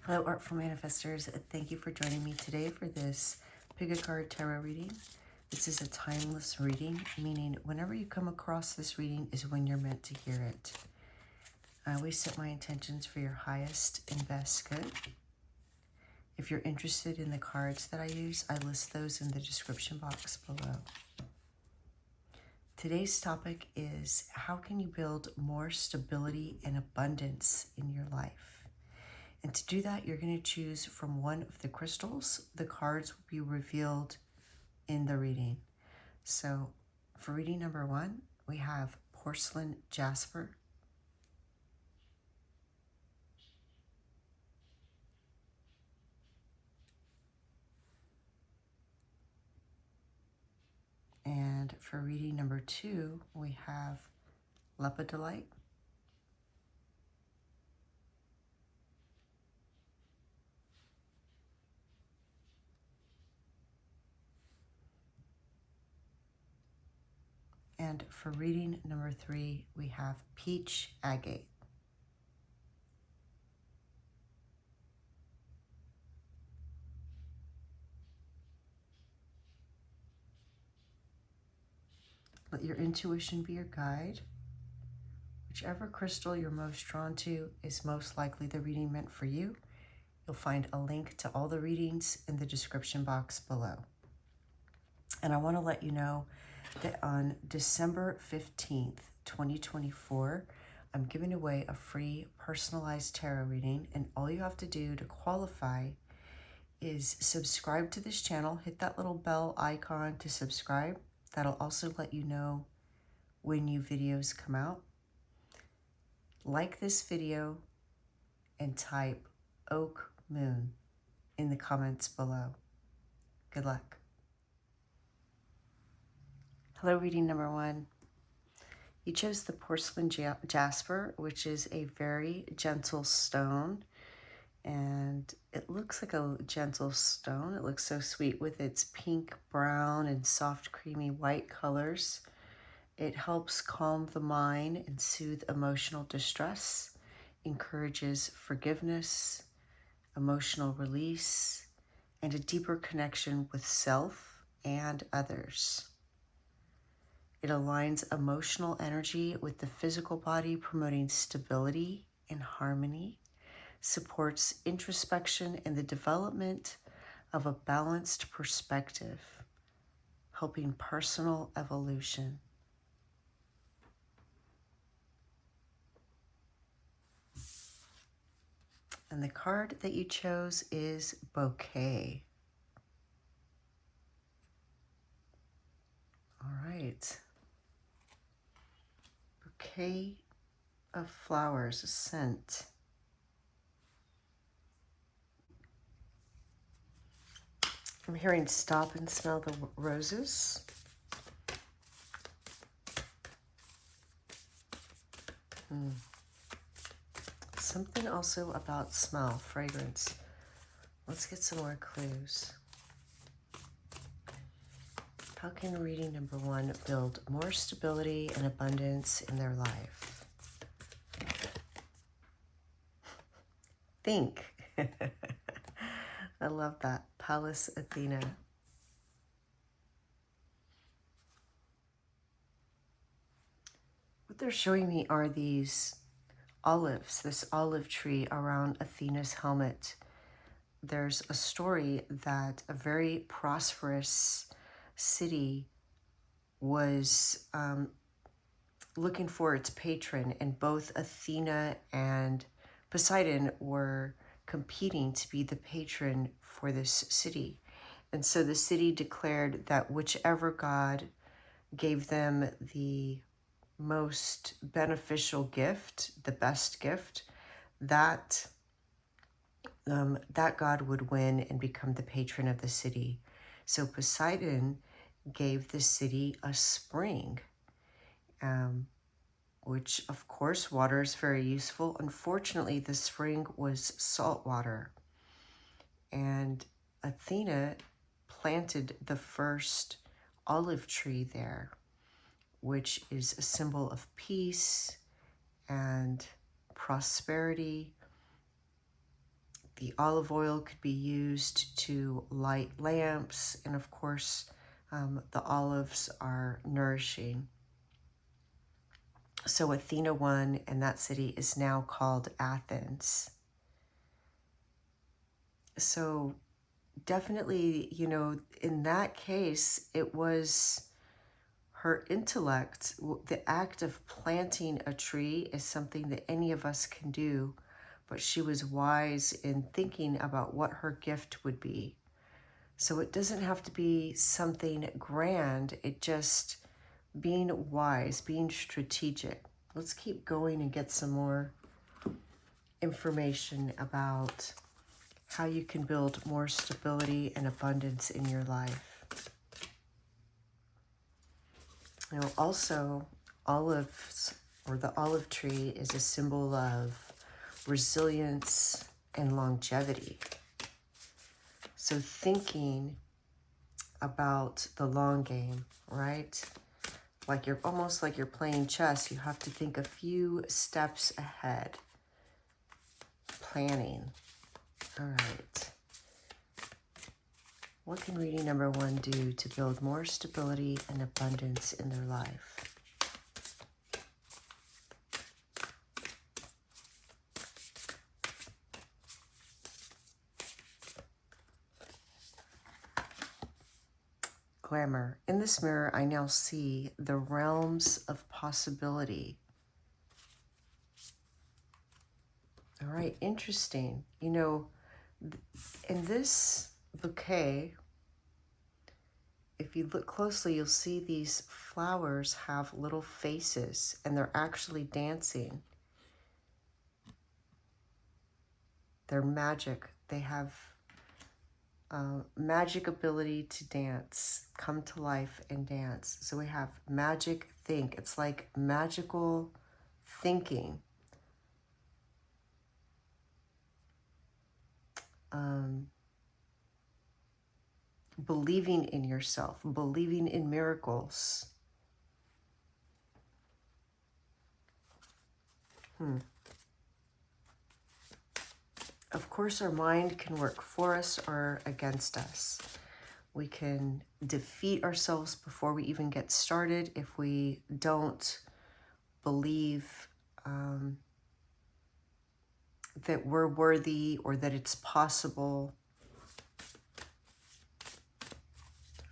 Hello, Artful Manifestors. Thank you for joining me today for this Pick a Card Tarot reading. This is a timeless reading, meaning whenever you come across this reading is when you're meant to hear it. I always set my intentions for your highest and best good. If you're interested in the cards that I use, I list those in the description box below. Today's topic is how can you build more stability and abundance in your life? And to do that, you're going to choose from one of the crystals. The cards will be revealed in the reading. So for reading number one, we have Porcelain Jasper. And for reading number two, we have Lepidolite. And for reading number three, we have Peach Agate. Let your intuition be your guide. Whichever crystal you're most drawn to is most likely the reading meant for you. You'll find a link to all the readings in the description box below. And I want to let you know that on December 15th, 2024, I'm giving away a free personalized tarot reading, and all you have to do to qualify is subscribe to this channel, hit that little bell icon to subscribe. That'll also let you know when new videos come out. Like this video and type Oak Moon in the comments below. Good luck. Hello, reading number one. You chose the Porcelain Jasper, which is a very gentle stone. And it looks like a gentle stone. It looks so sweet with its pink, brown, and soft, creamy white colors. It helps calm the mind and soothe emotional distress, encourages forgiveness, emotional release, and a deeper connection with self and others. It aligns emotional energy with the physical body, promoting stability and harmony, supports introspection and the development of a balanced perspective, helping personal evolution. And the card that you chose is Bouquet. All right. Bouquet of flowers, a scent. I'm hearing stop and smell the roses. Something also about smell, fragrance. Let's get some more clues. How can reading number one build more stability and abundance in their life? Think. I love that. Pallas Athena. What they're showing me are these olives, this olive tree around Athena's helmet. There's a story that a very prosperous city was looking for its patron, and both Athena and Poseidon were competing to be the patron for this city. And so the city declared that whichever god gave them the most beneficial gift, the best gift, that god would win and become the patron of the city. So Poseidon gave the city a spring, which of course water is very useful. Unfortunately, the spring was salt water, and Athena planted the first olive tree there, which is a symbol of peace and prosperity. The olive oil could be used to light lamps, and of course, the olives are nourishing. So Athena won, and that city is now called Athens. So definitely, you know, in that case, it was her intellect. The act of planting a tree is something that any of us can do, but she was wise in thinking about what her gift would be. So it doesn't have to be something grand, it just being wise, being strategic. Let's keep going and get some more information about how you can build more stability and abundance in your life. You know, also, olives, or the olive tree, is a symbol of resilience and longevity. So thinking about the long game, right? Like you're almost like you're playing chess. You have to think a few steps ahead. Planning. All right. What can reading number 1 do to build more stability and abundance in their life? Glamour. In this mirror, I now see the realms of possibility. All right, interesting. You know, in this bouquet, if you look closely, you'll see these flowers have little faces, and they're actually dancing. They're magic. They have magic ability to dance, come to life and dance. So we have magic think. It's like magical thinking. Believing in yourself, believing in miracles. Of course, our mind can work for us or against us. We can defeat ourselves before we even get started if we don't believe that we're worthy or that it's possible.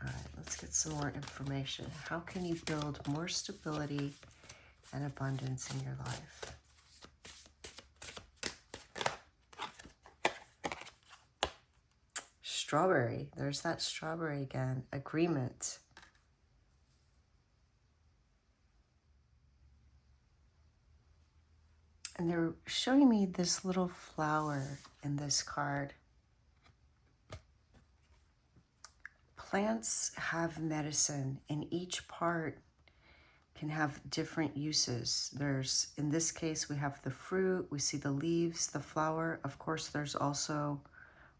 All right, let's get some more information. How can you build more stability and abundance in your life? Strawberry. There's that strawberry again. Agreement. And they're showing me this little flower in this card. Plants have medicine, and each part can have different uses. There's, in this case, we have the fruit, we see the leaves, the flower. Of course, there's also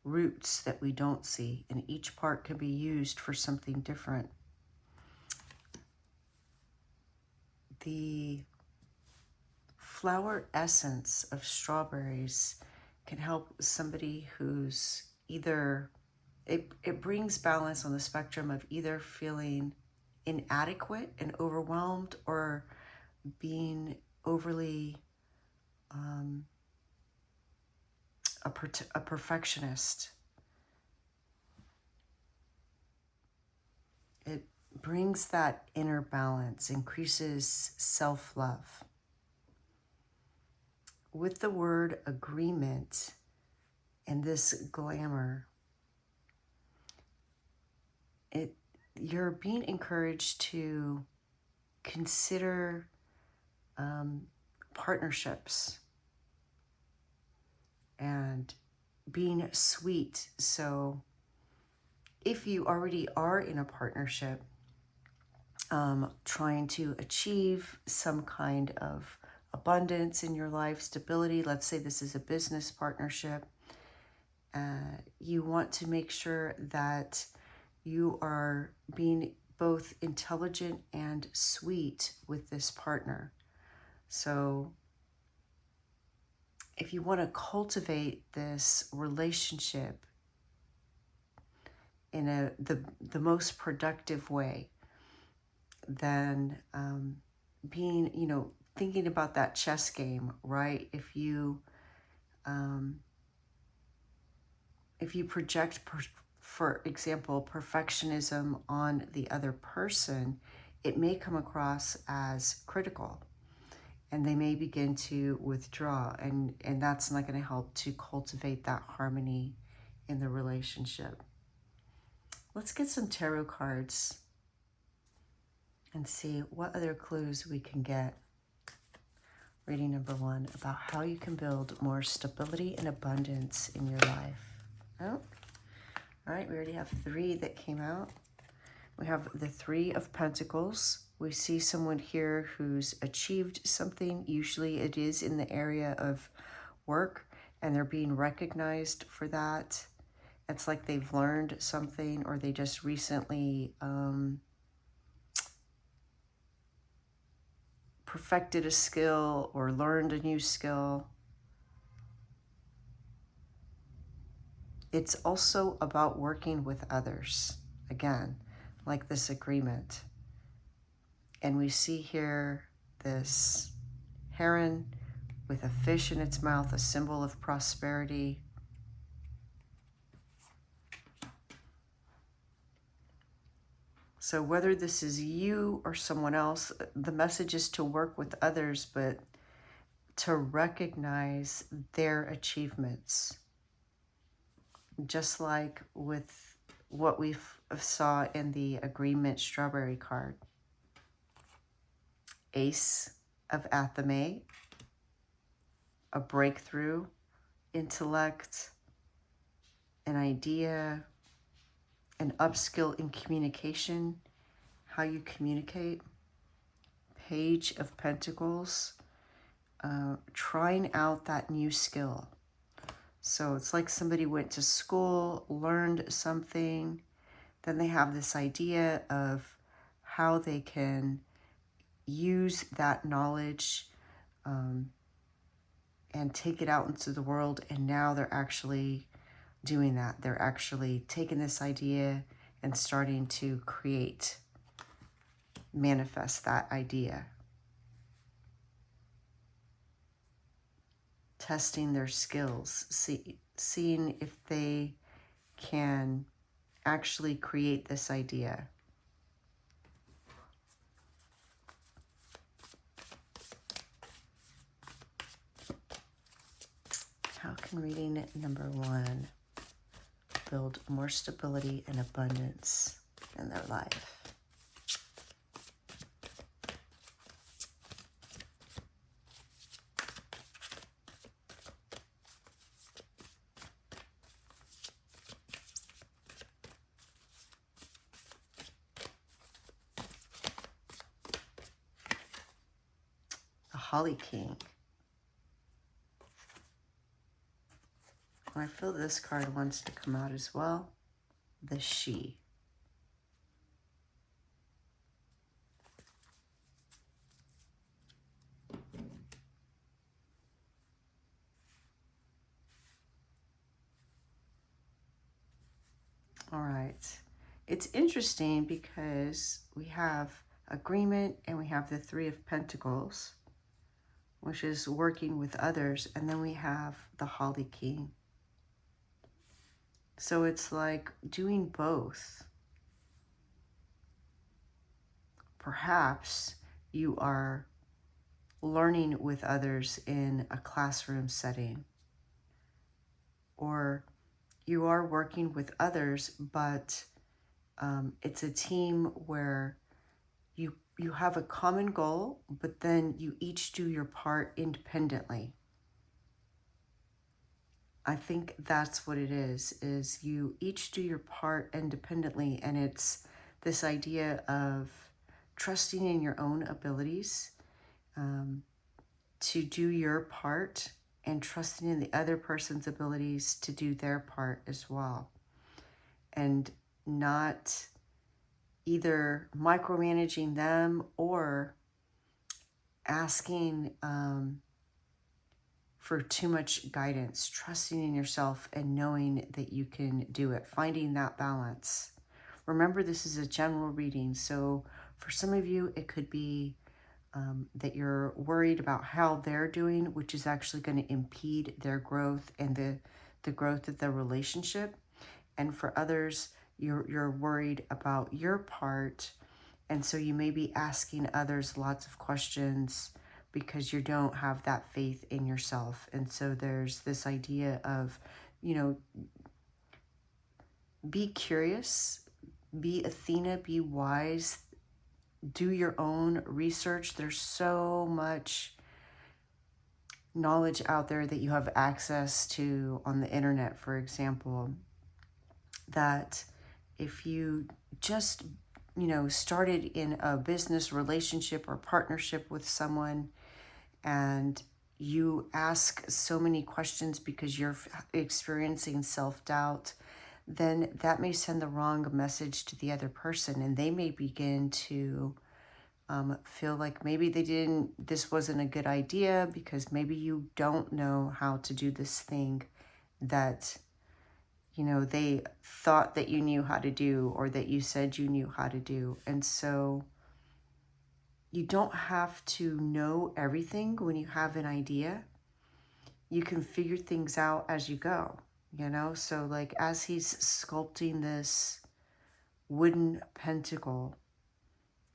roots that we don't see, and each part can be used for something different. The flower essence of strawberries can help somebody who's either, it brings balance on the spectrum of either feeling inadequate and overwhelmed or being overly a perfectionist. It brings that inner balance, increases self-love. With the word agreement and this glamour, you're being encouraged to consider partnerships and being sweet. So if you already are in a partnership, trying to achieve some kind of abundance in your life, stability, let's say this is a business partnership, you want to make sure that you are being both intelligent and sweet with this partner. So if you want to cultivate this relationship in the most productive way, then being, thinking about that chess game, right? If you project, for example, perfectionism on the other person, it may come across as critical, and they may begin to withdraw, and that's not going to help to cultivate that harmony in the relationship. Let's get some tarot cards and see what other clues we can get. Reading number 1, about how you can build more stability and abundance in your life. Oh, all right, we already have 3 that came out. We have the 3 of Pentacles. We see someone here who's achieved something. Usually it is in the area of work, and they're being recognized for that. It's like they've learned something, or they just recently perfected a skill or learned a new skill. It's also about working with others, again, like this agreement. And we see here this heron with a fish in its mouth, a symbol of prosperity. So whether this is you or someone else, the message is to work with others, but to recognize their achievements. Just like with what we saw in the agreement strawberry card. Ace of Athame, a breakthrough, intellect, an idea, an upskill in communication, how you communicate. Page of Pentacles, trying out that new skill. So it's like somebody went to school, learned something, then they have this idea of how they can use that knowledge and take it out into the world, and now they're actually doing that. They're actually taking this idea and starting to create, manifest that idea. Testing their skills, seeing if they can actually create this idea. How can reading number 1 build more stability and abundance in their life? The Holly King. I feel this card wants to come out as well. The She. All right. It's interesting because we have agreement and we have the 3 of Pentacles, which is working with others, and then we have the Holly King. So it's like doing both. Perhaps you are learning with others in a classroom setting, or you are working with others, but it's a team where you have a common goal, but then you each do your part independently. I think that's what it is you each do your part independently, and it's this idea of trusting in your own abilities to do your part, and trusting in the other person's abilities to do their part as well. And not either micromanaging them or asking for too much guidance, trusting in yourself and knowing that you can do it, finding that balance. Remember, this is a general reading, so for some of you, it could be that you're worried about how they're doing, which is actually going to impede their growth and the growth of the relationship. And for others, you're worried about your part, and so you may be asking others lots of questions because you don't have that faith in yourself. And so there's this idea of, you know, be curious, be Athena, be wise, do your own research. There's so much knowledge out there that you have access to on the internet, for example, that if you just, you know, started in a business relationship or partnership with someone and you ask so many questions because you're experiencing self-doubt, then that may send the wrong message to the other person, and they may begin to feel like maybe this wasn't a good idea because maybe you don't know how to do this thing that, you know, they thought that you knew how to do or that you said you knew how to do. And so you don't have to know everything when you have an idea. You can figure things out as you go, you know? So like as he's sculpting this wooden pentacle,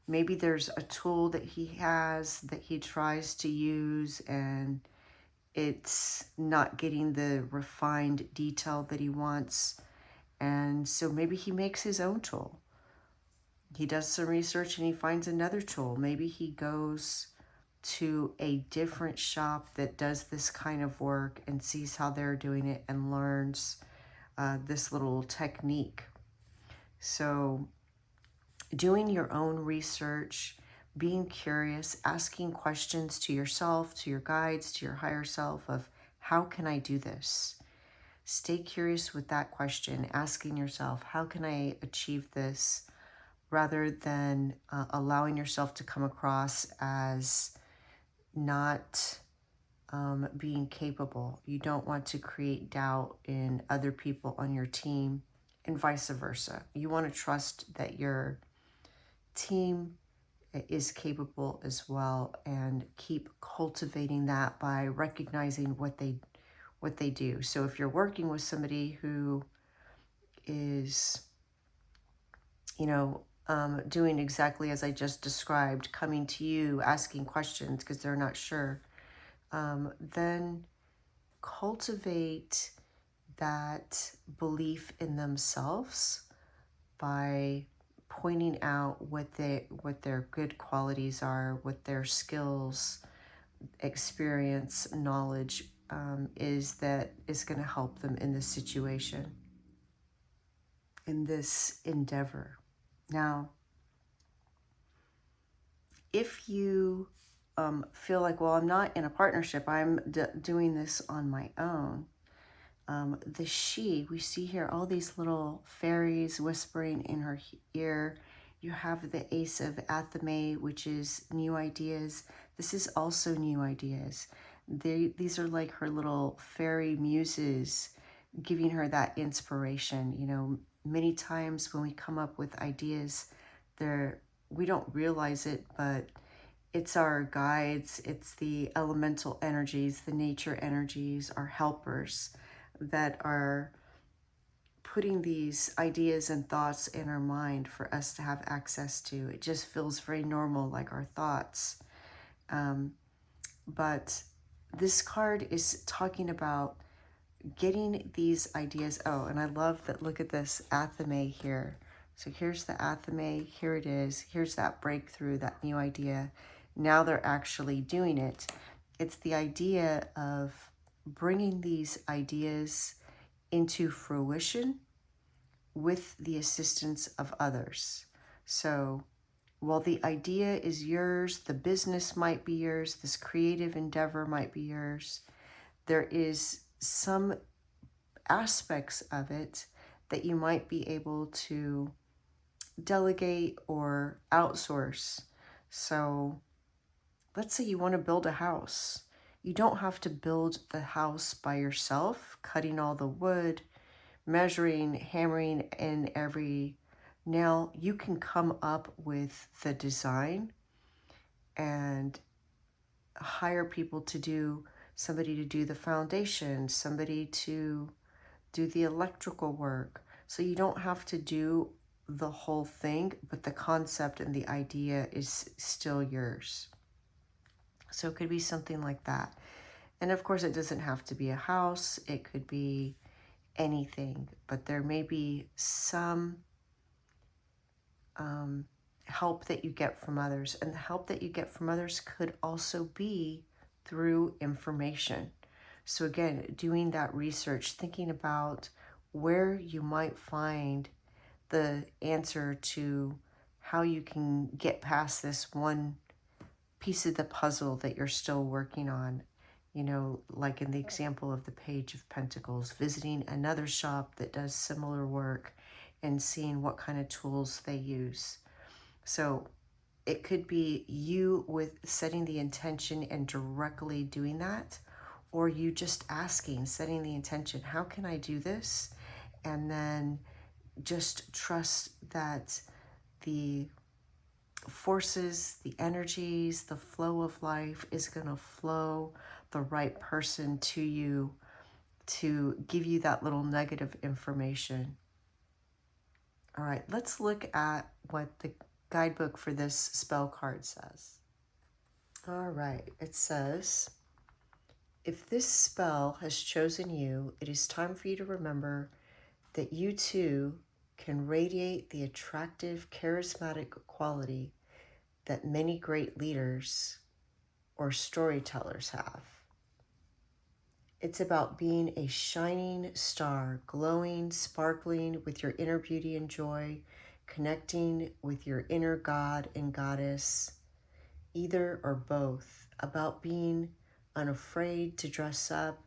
maybe there's a tool that he has that he tries to use and it's not getting the refined detail that he wants. And so maybe he makes his own tool. He does some research and he finds another tool. Maybe he goes to a different shop that does this kind of work and sees how they're doing it and learns this little technique. So doing your own research, being curious, asking questions to yourself, to your guides, to your higher self of how can I do this? Stay curious with that question, asking yourself, how can I achieve this? Rather than allowing yourself to come across as not being capable. You don't want to create doubt in other people on your team and vice versa. You want to trust that your team is capable as well and keep cultivating that by recognizing what they do. So if you're working with somebody who is, you know, doing exactly as I just described, coming to you, asking questions because they're not sure, then cultivate that belief in themselves by pointing out what their good qualities are, what their skills, experience, knowledge is that is going to help them in this situation, in this endeavor. Now, if you feel like, well, I'm not in a partnership, I'm doing this on my own, we see here all these little fairies whispering in her ear. You have the Ace of Athame, which is new ideas. This is also new ideas. These are like her little fairy muses giving her that inspiration. You know, many times when we come up with ideas, we don't realize it, but it's our guides, it's the elemental energies, the nature energies, our helpers that are putting these ideas and thoughts in our mind for us to have access to. It just feels very normal, like our thoughts. But this card is talking about getting these ideas. Oh, and I love that. Look at this Athame here. So here's the Athame. Here it is. Here's that breakthrough, that new idea. Now they're actually doing it. It's the idea of bringing these ideas into fruition with the assistance of others. So while the idea is yours, the business might be yours, this creative endeavor might be yours, there is some aspects of it that you might be able to delegate or outsource. So let's say you want to build a house. You don't have to build the house by yourself, cutting all the wood, measuring, hammering in every nail. You can come up with the design and hire people to do, somebody to do the foundation, somebody to do the electrical work. So you don't have to do the whole thing, but the concept and the idea is still yours. So it could be something like that. And of course, it doesn't have to be a house. It could be anything, but there may be some help that you get from others. And the help that you get from others could also be through information. So again, doing that research, thinking about where you might find the answer to how you can get past this one piece of the puzzle that you're still working on. You know, like in the example of the Page of Pentacles, visiting another shop that does similar work and seeing what kind of tools they use. So it could be you with setting the intention and directly doing that, or you just asking, setting the intention, how can I do this? And then just trust that the forces, the energies, the flow of life is going to flow the right person to you to give you that little nugget of information. All right, let's look at what the guidebook for this spell card says. All right, it says, if this spell has chosen you, it is time for you to remember that you too can radiate the attractive, charismatic quality that many great leaders or storytellers have. It's about being a shining star, glowing, sparkling with your inner beauty and joy, connecting with your inner god and goddess, either or both, about being unafraid to dress up,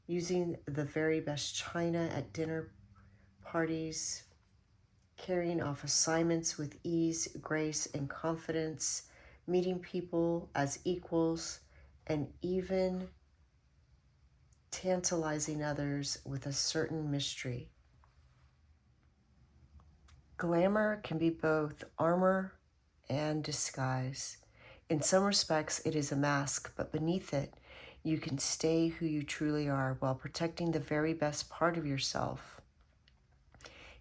using the very best china at dinner parties, carrying off assignments with ease, grace, and confidence, meeting people as equals, and even tantalizing others with a certain mystery. Glamour can be both armor and disguise. In some respects, it is a mask, but beneath it, you can stay who you truly are while protecting the very best part of yourself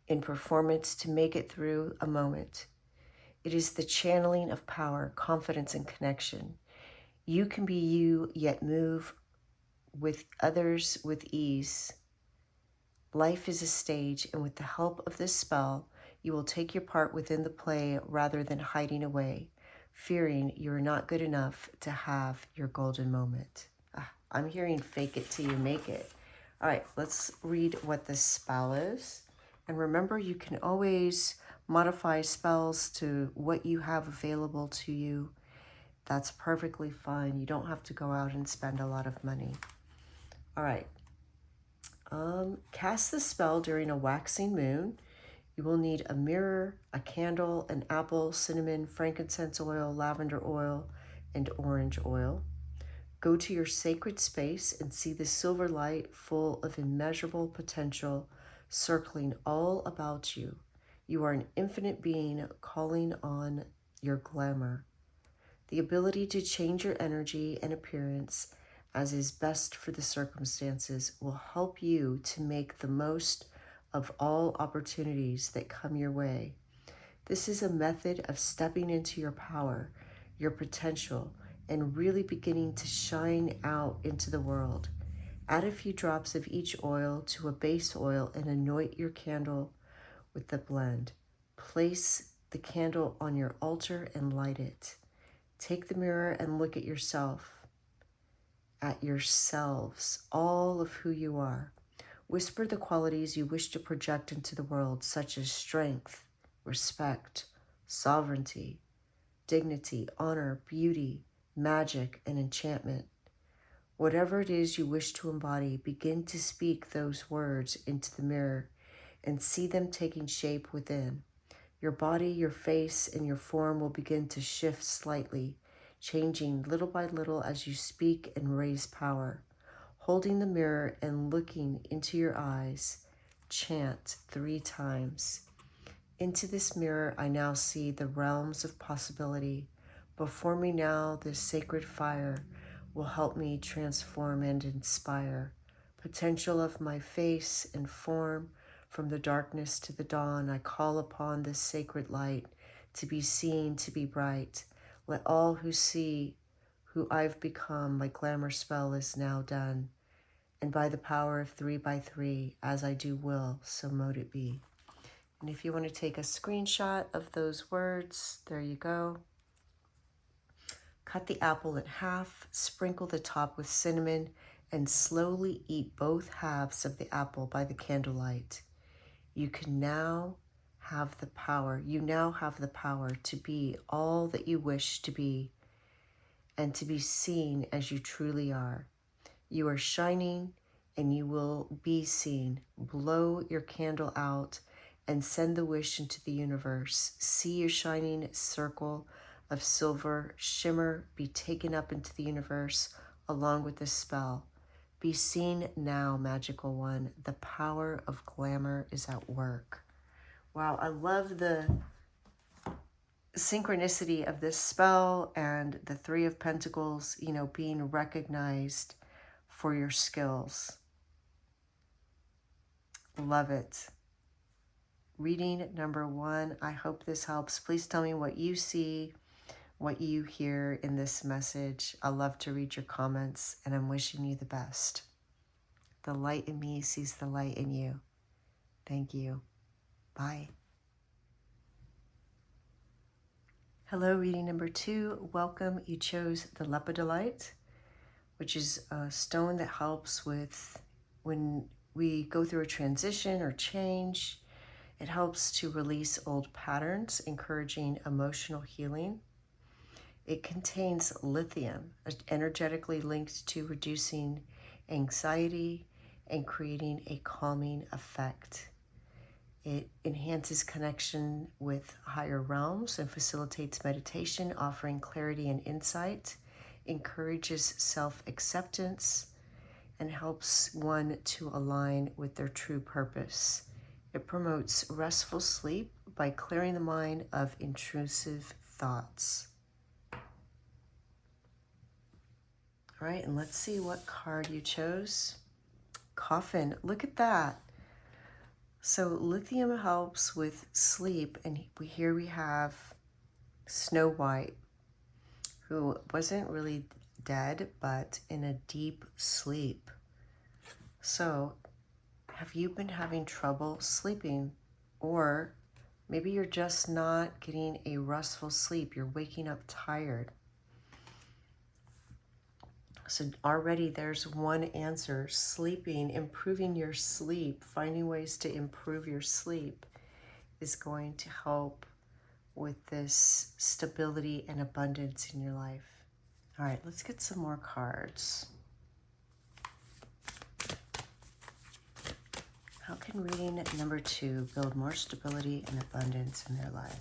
in performance to make it through a moment. It is the channeling of power, confidence, and connection. You can be you, yet move with others with ease. Life is a stage, and with the help of this spell, you will take your part within the play rather than hiding away, fearing you are not good enough to have your golden moment. I'm hearing fake it till you make it. All right, let's read what this spell is. And remember, you can always modify spells to what you have available to you. That's perfectly fine. You don't have to go out and spend a lot of money. All right. Cast the spell during a waxing moon. You will need a mirror, a candle, an apple, cinnamon, frankincense oil, lavender oil, and orange oil. Go to your sacred space and see the silver light full of immeasurable potential circling all about you. You are an infinite being calling on your glamour. The ability to change your energy and appearance as is best for the circumstances will help you to make the most of all opportunities that come your way. This is a method of stepping into your power, your potential, and really beginning to shine out into the world. Add a few drops of each oil to a base oil and anoint your candle with the blend. Place the candle on your altar and light it. Take the mirror and look at yourself, at yourselves, all of who you are. Whisper the qualities you wish to project into the world, such as strength, respect, sovereignty, dignity, honor, beauty, magic, and enchantment. Whatever it is you wish to embody, begin to speak those words into the mirror and see them taking shape within. Your body, your face, and your form will begin to shift slightly, changing little by little as you speak and raise power. Holding the mirror and looking into your eyes, chant 3 times. Into this mirror, I now see the realms of possibility. Before me now, this sacred fire will help me transform and inspire. Potential of my face and form, from the darkness to the dawn, I call upon this sacred light to be seen, to be bright. Let all who see who I've become, my glamour spell is now done. And by the power of 3 by 3, as I do will, so mote it be. And if you want to take a screenshot of those words, there you go. Cut the apple in half, sprinkle the top with cinnamon, and slowly eat both halves of the apple by the candlelight. You can now have the power. You now have the power to be all that you wish to be and to be seen as you truly are. You are shining and you will be seen. Blow your candle out and send the wish into the universe. See your shining circle of silver shimmer be taken up into the universe along with the spell. Be seen now, magical one. The power of glamour is at work. Wow, I love the synchronicity of this spell and the 3 of Pentacles, you know, being recognized for your skills. Love it. Reading number 1. I hope this helps. Please tell me what you see, what you hear in this message. I love to read your comments, and I'm wishing you the best. The light in me sees the light in you. Thank you. Bye. Hello, reading number 2. Welcome. You chose the Lepidolite, which is a stone that helps with when we go through a transition or change. It helps to release old patterns, encouraging emotional healing. It contains lithium, energetically linked to reducing anxiety and creating a calming effect. It enhances connection with higher realms and facilitates meditation, offering clarity and insight, encourages self-acceptance, and helps one to align with their true purpose. It promotes restful sleep by clearing the mind of intrusive thoughts. All right, and let's see what card you chose. Coffin, look at that. So lithium helps with sleep, and here we have Snow White, who wasn't really dead, but in a deep sleep. So have you been having trouble sleeping? Or maybe you're just not getting a restful sleep. You're waking up tired. So already there's one answer. Sleeping, improving your sleep, finding ways to improve your sleep is going to help with this stability and abundance in your life. All right, let's get some more cards. How can reading number 2 build more stability and abundance in their life?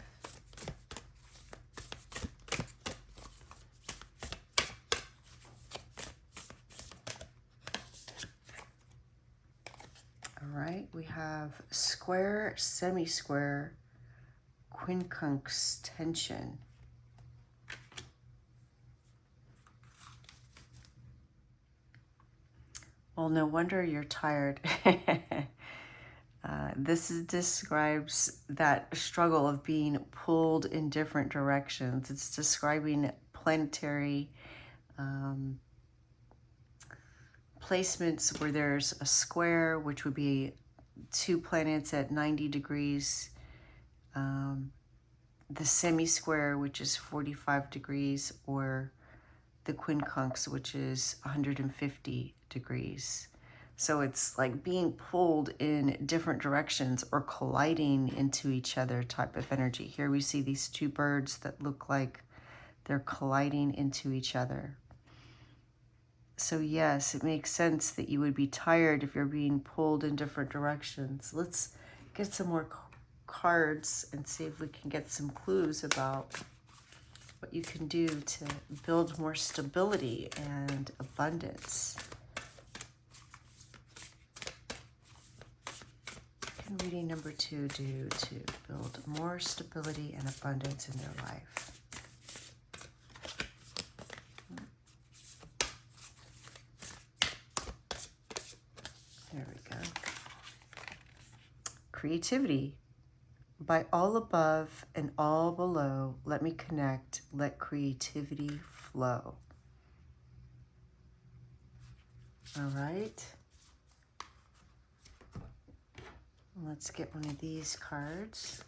All right, we have square, semi-square, quincunx tension. Well, no wonder you're tired. This describes that struggle of being pulled in different directions. It's describing planetary placements where there's a square, which would be 2 planets at 90 degrees, the semi-square, which is 45 degrees, or the quincunx, which is 150 degrees. So it's like being pulled in different directions or colliding into each other type of energy. Here we see these 2 birds that look like they're colliding into each other. So yes, it makes sense that you would be tired if you're being pulled in different directions. Let's get some more cards and see if we can get some clues about what you can do to build more stability and abundance. What can reading number 2 do to build more stability and abundance in their life? There we go. Creativity. By all above and all below, let me connect, let creativity flow. All right. Let's get one of these cards.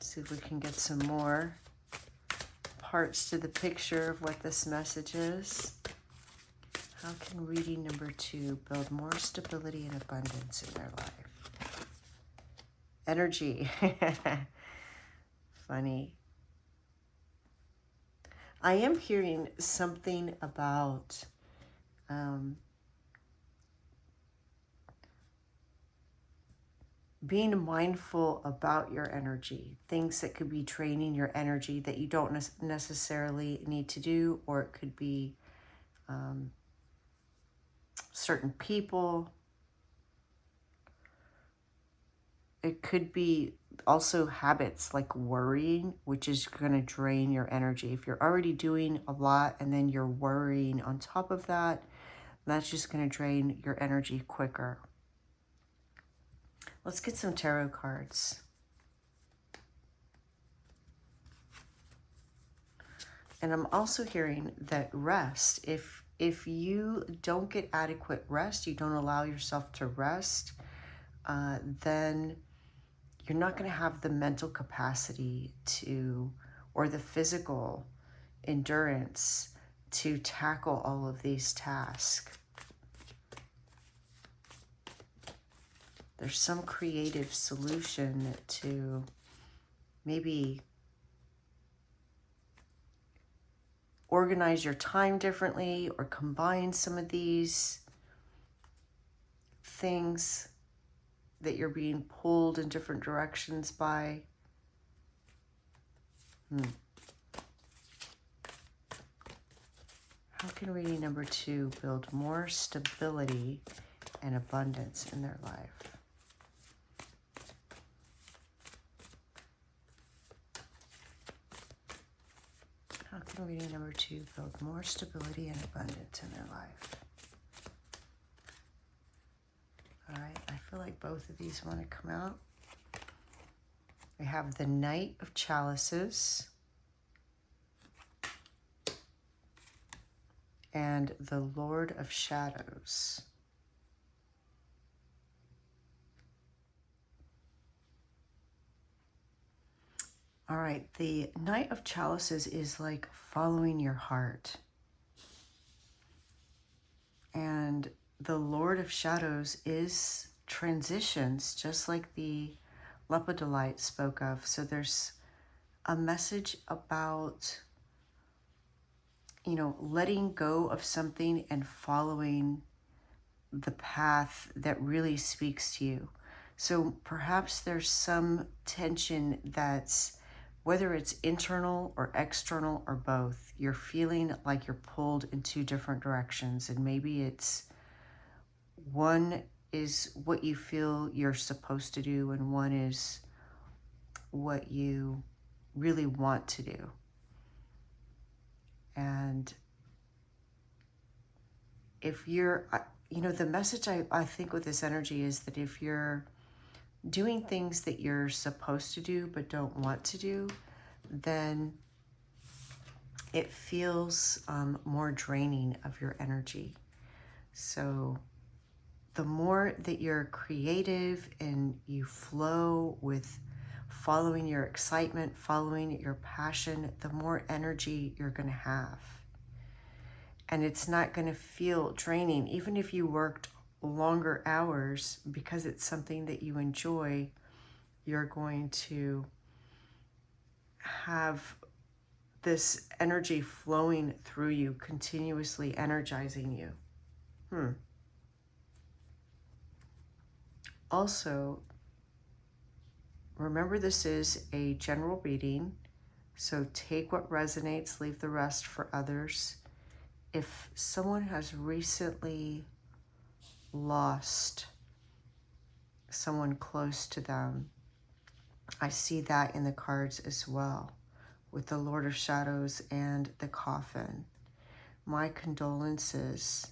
See if we can get some more parts to the picture of what this message is. How can reading number 2 build more stability and abundance in their life? Energy. Funny. I am hearing something about being mindful about your energy, things that could be draining your energy that you don't necessarily need to do, or it could be certain people. It could be also habits like worrying, which is going to drain your energy. If you're already doing a lot and then you're worrying on top of that, that's just going to drain your energy quicker. Let's get some tarot cards. And I'm also hearing that rest, if you don't get adequate rest, you don't allow yourself to rest, then you're not going to have the mental capacity to, or the physical endurance to tackle all of these tasks. There's some creative solution to maybe organize your time differently or combine some of these things that you're being pulled in different directions by. How can reading number 2 build more stability and abundance in their life? How can reading number 2 build more stability and abundance in their life? All right, I feel like both of these want to come out. We have the Knight of Chalices and the Lord of Shadows. All right, the Knight of Chalices is like following your heart. And the Lord of Shadows is transitions, just like the Lepidolite spoke of. So there's a message about, letting go of something and following the path that really speaks to you. So perhaps there's some tension that's, whether it's internal or external or both, you're feeling like you're pulled in two different directions. And maybe it's one is what you feel you're supposed to do, and one is what you really want to do. And if you're, the message I think with this energy is that if you're doing things that you're supposed to do but don't want to do, then it feels more draining of your energy. So the more that you're creative and you flow with following your excitement, following your passion, the more energy you're going to have. And it's not going to feel draining, even if you worked longer hours, because it's something that you enjoy. You're going to have this energy flowing through you, continuously energizing you. Also, remember, this is a general reading. So take what resonates, leave the rest for others. If someone has recently lost someone close to them, I see that in the cards as well, with the Lord of Shadows and the coffin. My condolences.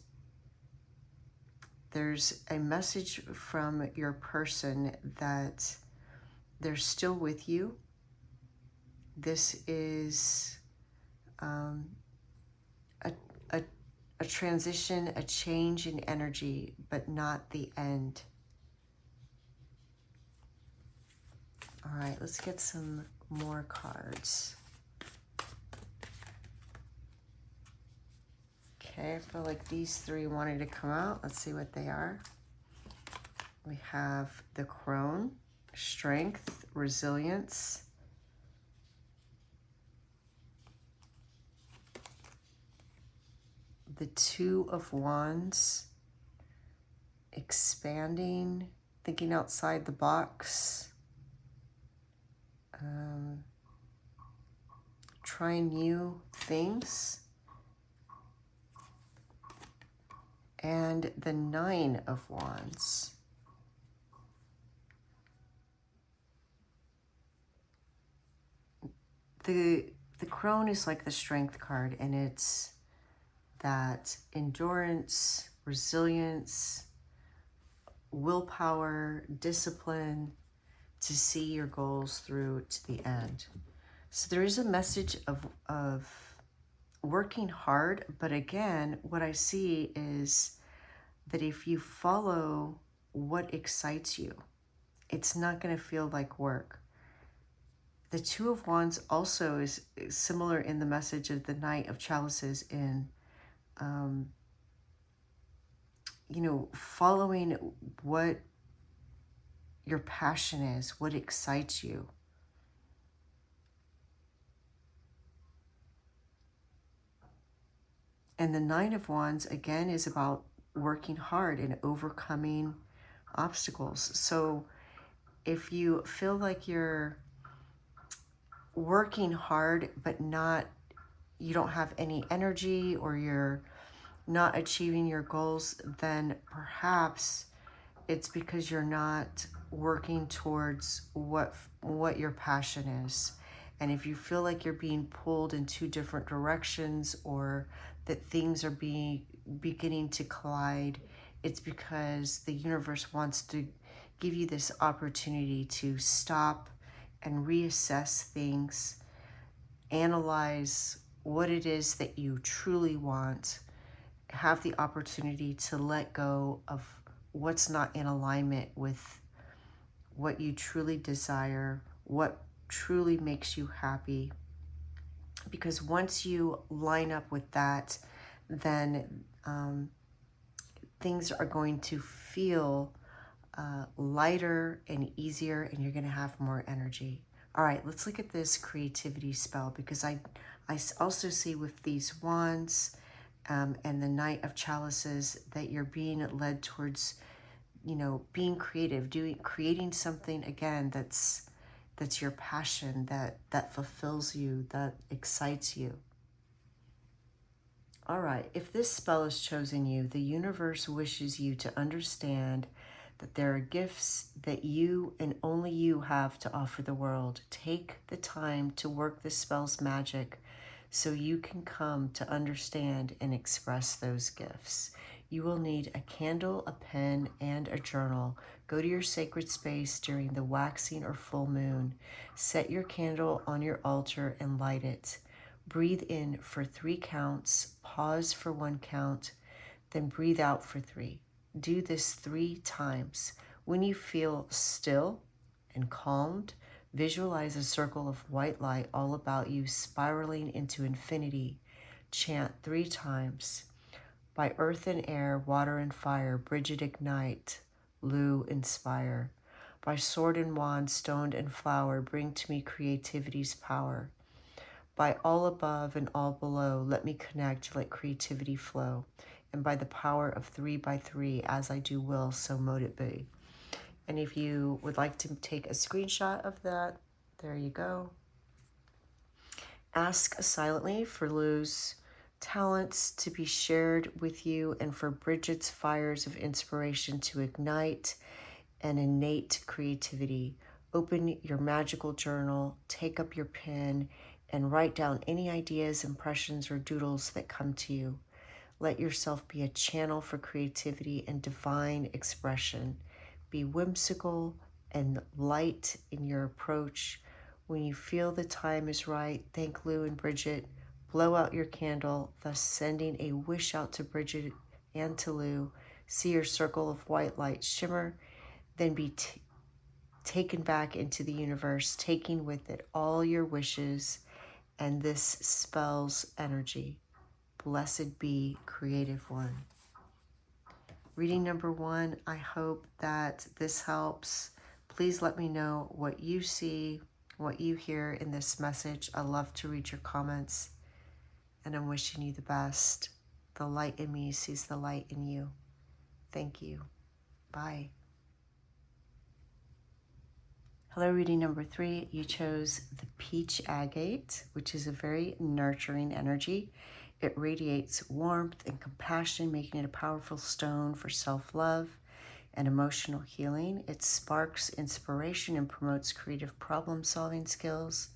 There's a message from your person that they're still with you. This is a transition, a change in energy, but not the end. All right, let's get some more cards. Okay, I feel like these three wanted to come out. Let's see what they are. We have the Crone, Strength, Resilience. The Two of Wands, expanding, thinking outside the box, trying new things. And the Nine of Wands. The Crone is like the Strength card, and it's that endurance, resilience, willpower, discipline to see your goals through to the end. So there is a message of working hard, but again, what I see is that if you follow what excites you, it's not going to feel like work. The Two of Wands also is similar in the message of the Knight of Chalices in, you know, following what your passion is, what excites you. And the Nine of Wands, again, is about working hard and overcoming obstacles. So if you feel like you're working hard, but you don't have any energy, or you're not achieving your goals, then perhaps it's because you're not working towards what your passion is. And if you feel like you're being pulled in two different directions, or that things are beginning to collide, it's because the universe wants to give you this opportunity to stop and reassess things, analyze what it is that you truly want, have the opportunity to let go of what's not in alignment with what you truly desire, what truly makes you happy. Because once you line up with that, then things are going to feel lighter and easier, and you're going to have more energy. All right, let's look at this creativity spell, because I also see with these wands and the Knight of Chalices that you're being led towards, you know, being creative, creating something again that's your passion, that fulfills you, that excites you. All right, if this spell has chosen you, the universe wishes you to understand that there are gifts that you and only you have to offer the world. Take the time to work this spell's magic so you can come to understand and express those gifts. You will need a candle, a pen, and a journal. Go to your sacred space during the waxing or full moon. Set your candle on your altar and light it. Breathe in for 3 counts, pause for 1 count, then breathe out for 3. Do this 3 times. When you feel still and calmed, visualize a circle of white light all about you, spiraling into infinity. Chant 3 times. By earth and air, water and fire, Bridget ignite, Lou inspire. By sword and wand, stone and flower, bring to me creativity's power. By all above and all below, let me connect, let creativity flow. And by the power of 3 by 3, as I do will, so mote it be. And if you would like to take a screenshot of that, there you go. Ask silently for Lou's talents to be shared with you and for Bridget's fires of inspiration to ignite and innate creativity. Open your magical journal, take up your pen, and write down any ideas, impressions, or doodles that come to you. Let yourself be a channel for creativity and divine expression. Be whimsical and light in your approach. When you feel the time is right, thank Lou and Bridget. Blow out your candle, thus sending a wish out to Bridget and to Lou. See your circle of white light shimmer, then be taken back into the universe, taking with it all your wishes and this spell's energy. Blessed be, creative one. Reading number 1, I hope that this helps. Please let me know what you see, what you hear in this message. I love to read your comments, and I'm wishing you the best. The light in me sees the light in you. Thank you. Bye. Hello, reading number 3. You chose the Peach Agate, which is a very nurturing energy. It radiates warmth and compassion, making it a powerful stone for self-love and emotional healing. It sparks inspiration and promotes creative problem-solving skills.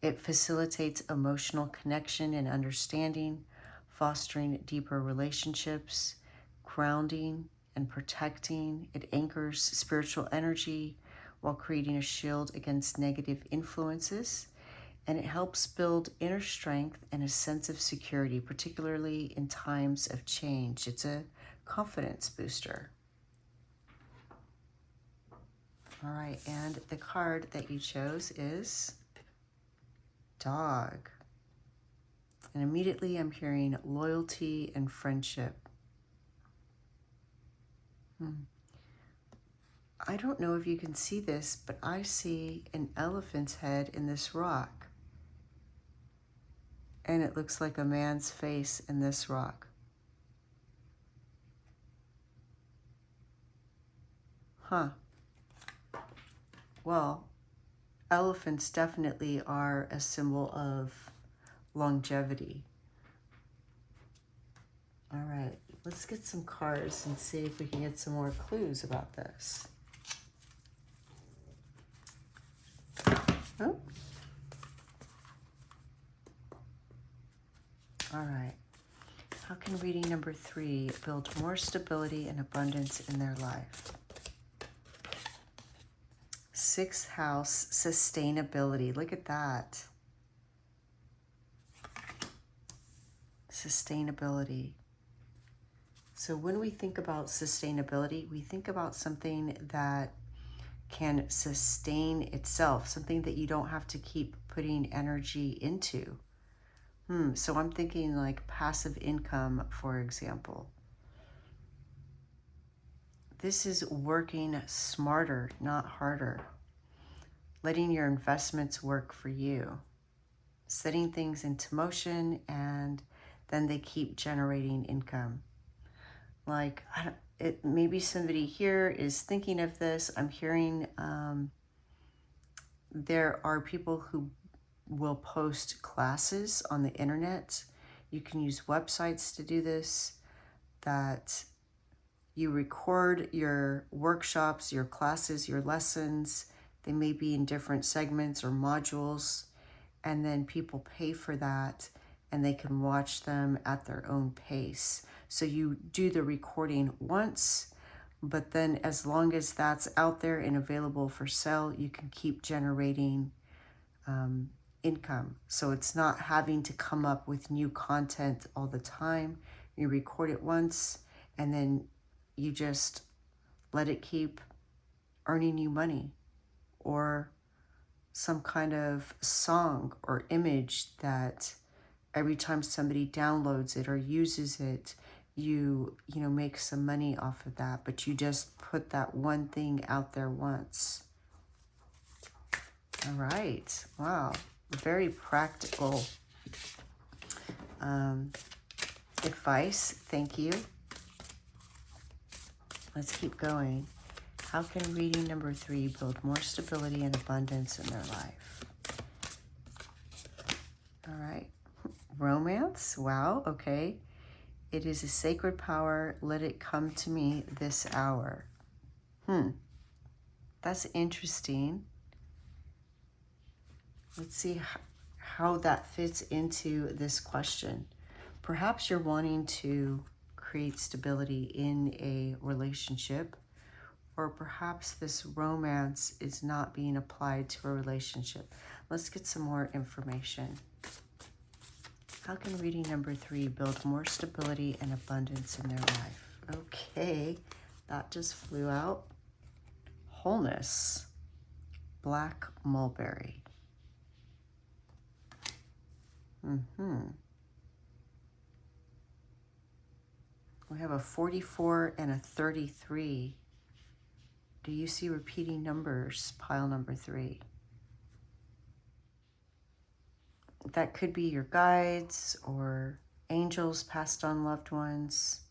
It facilitates emotional connection and understanding, fostering deeper relationships, grounding and protecting. It anchors spiritual energy while creating a shield against negative influences. And it helps build inner strength and a sense of security, particularly in times of change. It's a confidence booster. All right, and the card that you chose is Dog. And immediately I'm hearing loyalty and friendship. I don't know if you can see this, but I see an elephant's head in this rock. And it looks like a man's face in this rock. Huh. Well, elephants definitely are a symbol of longevity. All right, let's get some cards and see if we can get some more clues about this. Oh. All right. How can reading number 3 build more stability and abundance in their life? 6th house, sustainability. Look at that. Sustainability. So when we think about sustainability, we think about something that can sustain itself, something that you don't have to keep putting energy into. So I'm thinking like passive income, for example. This is working smarter, not harder. Letting your investments work for you. Setting things into motion, and then they keep generating income. Like, maybe somebody here is thinking of this. I'm hearing there are people who will post classes on the internet. You can use websites to do this, that you record your workshops, your classes, your lessons. They may be in different segments or modules, and then people pay for that and they can watch them at their own pace. So you do the recording once, but then as long as that's out there and available for sale, you can keep generating income. So it's not having to come up with new content all the time. You record it once and then you just let it keep earning you money, or some kind of song or image that every time somebody downloads it or uses it, you make some money off of that, but you just put that one thing out there once. All right. Wow. Very practical advice. Thank you. Let's keep going. How can reading number 3 build more stability and abundance in their life? All right. Romance. Wow. Okay. It is a sacred power. Let it come to me this hour. That's interesting. Let's see how that fits into this question. Perhaps you're wanting to create stability in a relationship, or perhaps this romance is not being applied to a relationship. Let's get some more information. How can reading number 3 build more stability and abundance in their life? Okay, that just flew out. Wholeness. Black mulberry. We have a 44 and a 33. Do you see repeating numbers, pile number 3? That could be your guides or angels, passed on loved ones,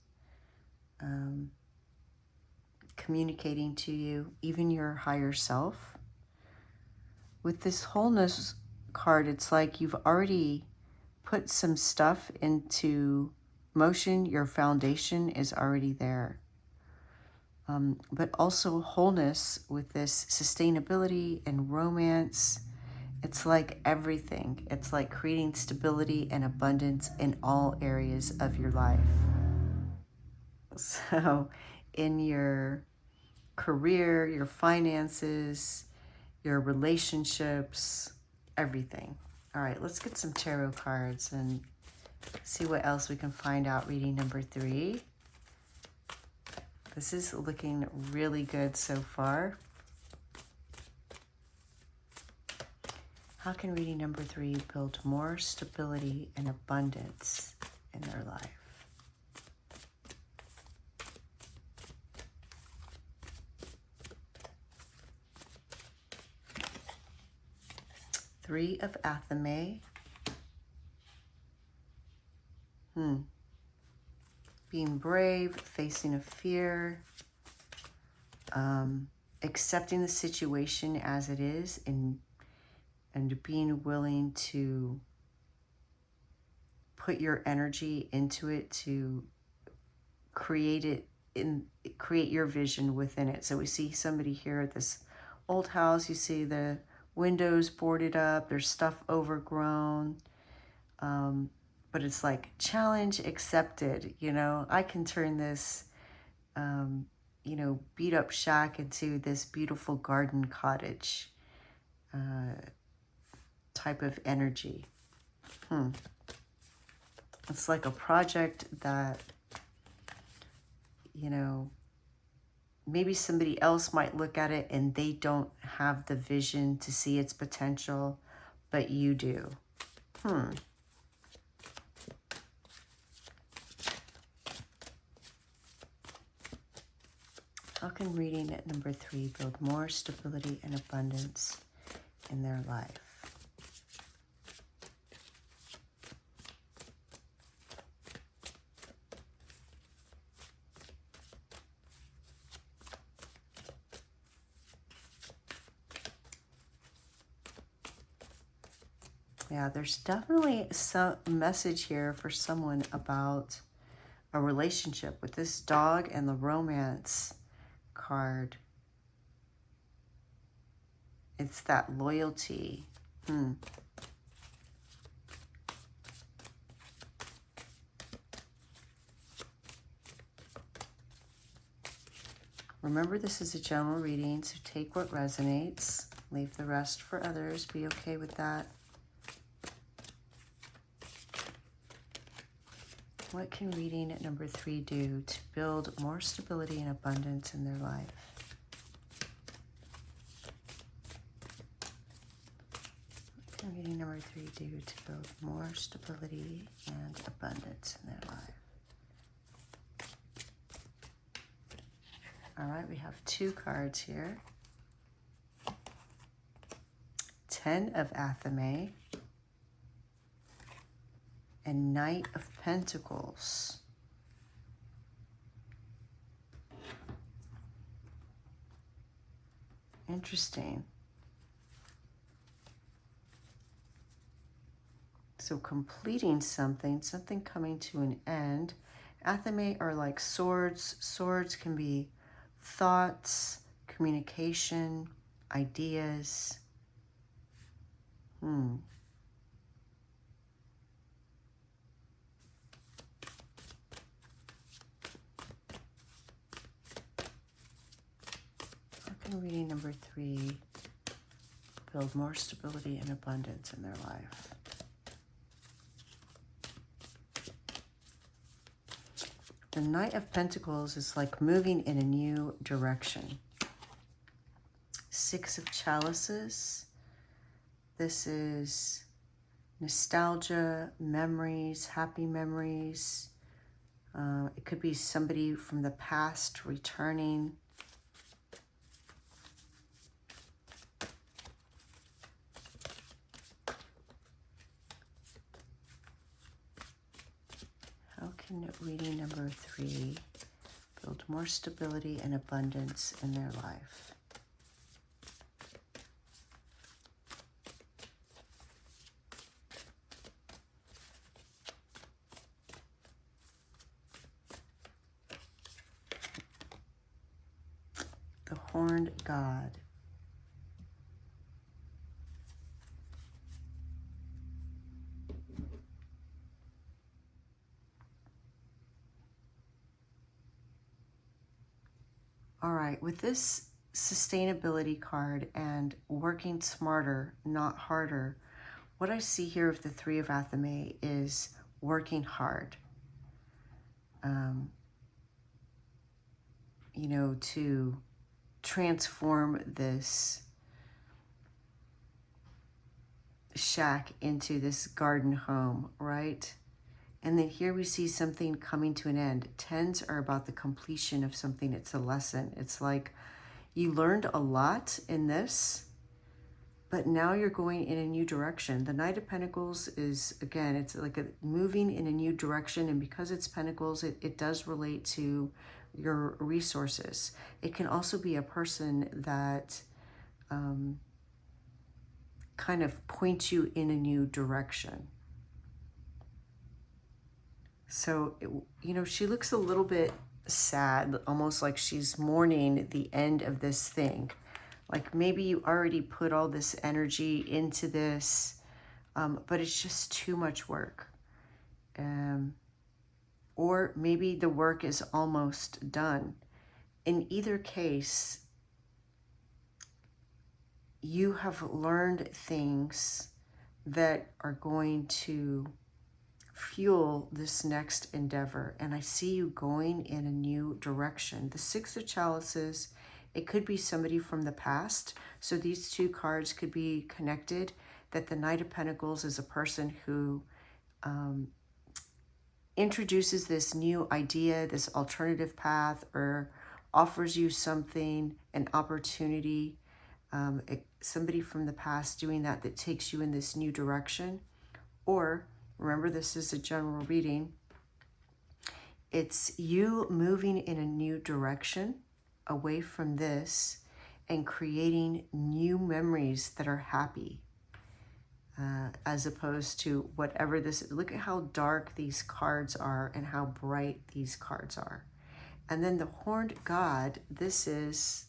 communicating to you, even your higher self. With this wholeness card, it's like you've already put some stuff into motion. Your foundation is already there. But also wholeness with this sustainability and romance. It's like everything. It's like creating stability and abundance in all areas of your life. So in your career, your finances, your relationships, everything. All right, let's get some tarot cards and see what else we can find out reading number 3. This is looking really good so far. How can reading number 3 build more stability and abundance in their life? Three of Athame. Being brave, facing a fear, accepting the situation as it is, and being willing to put your energy into it to create your vision within it. So we see somebody here at this old house. You see the windows boarded up, there's stuff overgrown, but it's like challenge accepted. You know, I can turn this beat up shack into this beautiful garden cottage type of energy. It's like a project that, maybe somebody else might look at it and they don't have the vision to see its potential, but you do. How can reading at number 3 build more stability and abundance in their life? Yeah, there's definitely some message here for someone about a relationship with this dog and the romance card. It's that loyalty. Remember, this is a general reading, so take what resonates. Leave the rest for others. Be okay with that. What can reading at number 3 do to build more stability and abundance in their life? What can reading number 3 do to build more stability and abundance in their life? All right, we have 2 cards here. 10 of Athame. And Knight of Pentacles. Interesting. So completing something, something coming to an end. Athame are like swords. Swords can be thoughts, communication, ideas. How can reading number 3 build more stability and abundance in their life? The Knight of Pentacles is like moving in a new direction. Six of Chalices. This is nostalgia, memories, happy memories. It could be somebody from the past returning. How can reading number 3 build more stability and abundance in their life? The Horned God. All right, with this sustainability card and working smarter, not harder, what I see here with the Three of Athame is working hard. You know, to transform this shack into this garden home, right? And then here we see something coming to an end. Tens are about the completion of something. It's a lesson. It's like you learned a lot in this, but now you're going in a new direction. The Knight of Pentacles is, again, it's like moving in a new direction. And because it's Pentacles, it does relate to your resources. It can also be a person that kind of points you in a new direction. So, you know, she looks a little bit sad, almost like she's mourning the end of this thing. Like maybe you already put all this energy into this, but it's just too much work. Or maybe the work is almost done. In either case, you have learned things that are going to fuel this next endeavor. And I see you going in a new direction. The Six of Chalices, it could be somebody from the past. So these two cards could be connected, that the Knight of Pentacles is a person who introduces this new idea, this alternative path, or offers you something, an opportunity, somebody from the past doing that takes you in this new direction. Or, remember, this is a general reading, it's you moving in a new direction away from this and creating new memories that are happy. As opposed to whatever this is. Look at how dark these cards are and how bright these cards are. And then the Horned God, this is,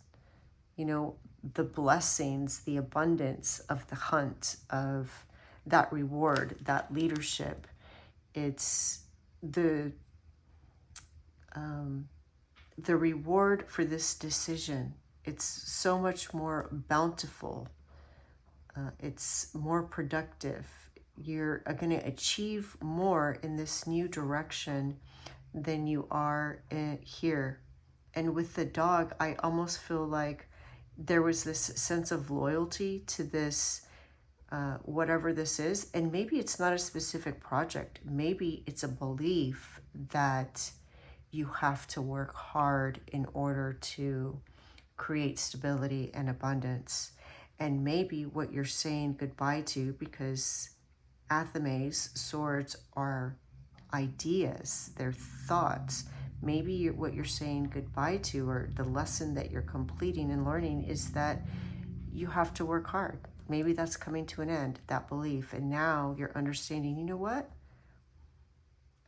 you know, the blessings, the abundance of the hunt, of that reward, that leadership. It's the reward for this decision. It's so much more bountiful. It's more productive. You're going to achieve more in this new direction than you are here. And with the dog, I almost feel like there was this sense of loyalty to this, whatever this is. And maybe it's not a specific project. Maybe it's a belief that you have to work hard in order to create stability and abundance. And maybe what you're saying goodbye to, because Athame's swords are ideas, they're thoughts. Maybe what you're saying goodbye to, or the lesson that you're completing and learning, is that you have to work hard. maybe that's coming to an end, that belief. And now you're understanding, you know what?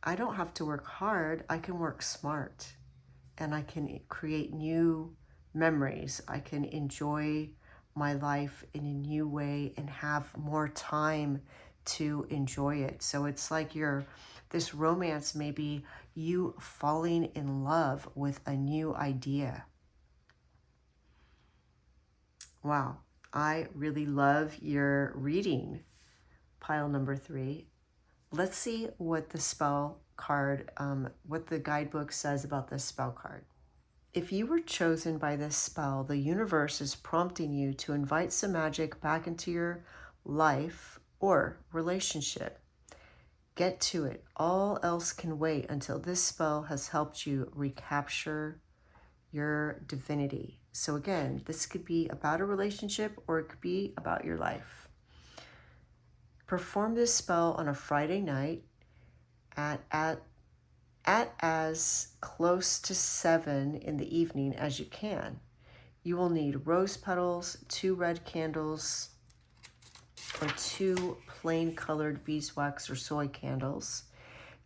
I don't have to work hard. I can work smart, and I can create new memories. I can enjoy my life in a new way and have more time to enjoy it. So it's like this romance may be you falling in love with a new idea. Wow, I really love your reading, pile number 3. Let's see what the spell card, what the guidebook says about this spell card. If you were chosen by this spell, the universe is prompting you to invite some magic back into your life or relationship. Get to it. All else can wait until this spell has helped you recapture your divinity. So again, this could be about a relationship or it could be about your life. Perform this spell on a Friday night at as close to 7 in the evening as you can. You will need rose petals, 2 red candles, or 2 plain colored beeswax or soy candles,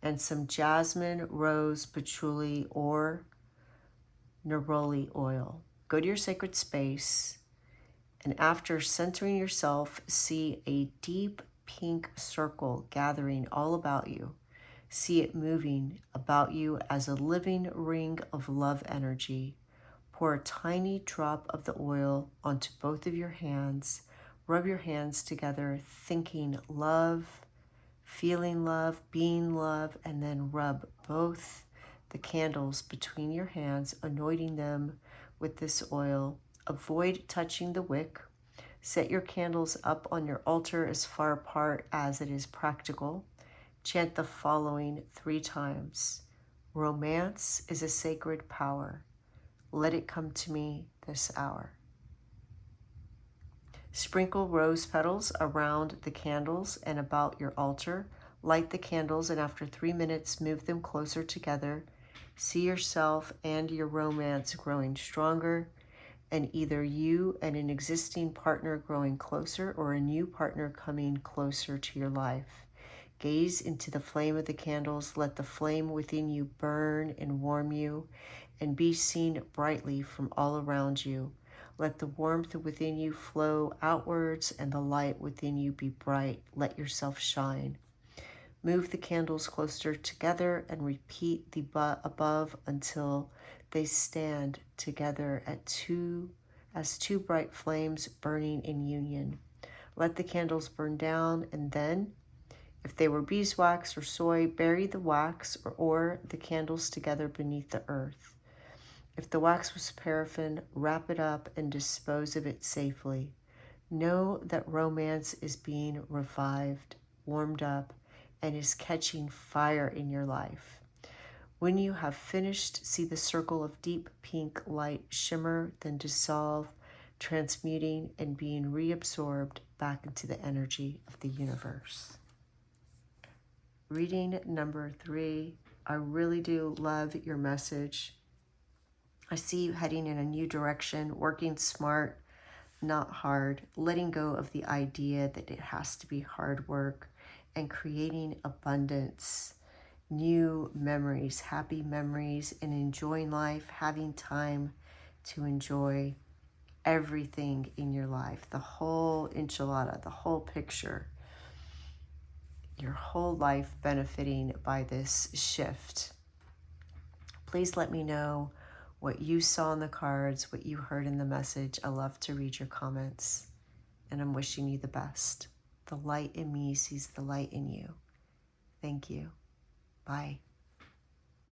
and some jasmine, rose, patchouli, or neroli oil. Go to your sacred space, and after centering yourself, see a deep pink circle gathering all about you. See it moving about you as a living ring of love energy. Pour a tiny drop of the oil onto both of your hands. Rub your hands together, thinking love, feeling love, being love, and then rub both the candles between your hands, anointing them with this oil. Avoid touching the wick. Set your candles up on your altar as far apart as it is practical. Chant the following 3 times. Romance is a sacred power. Let it come to me this hour. Sprinkle rose petals around the candles and about your altar. Light the candles, and after 3 minutes, move them closer together. See yourself and your romance growing stronger, and either you and an existing partner growing closer or a new partner coming closer to your life. Gaze into the flame of the candles. Let the flame within you burn and warm you, and be seen brightly from all around you. Let the warmth within you flow outwards, and the light within you be bright. Let yourself shine. Move the candles closer together and repeat the above until they stand together as two bright flames burning in union. Let the candles burn down, and then, if they were beeswax or soy, bury the wax or the candles together beneath the earth. If the wax was paraffin, wrap it up and dispose of it safely. Know that romance is being revived, warmed up, and is catching fire in your life. When you have finished, see the circle of deep pink light shimmer, then dissolve, transmuting and being reabsorbed back into the energy of the universe. Reading number 3, I really do love your message. I see you heading in a new direction, working smart, not hard, letting go of the idea that it has to be hard work, and creating abundance, new memories, happy memories, and enjoying life, having time to enjoy everything in your life, the whole enchilada, the whole picture. Your whole life benefiting by this shift. Please let me know what you saw in the cards, what you heard in the message. I love to read your comments, and I'm wishing you the best. The light in me sees the light in you. Thank you. Bye.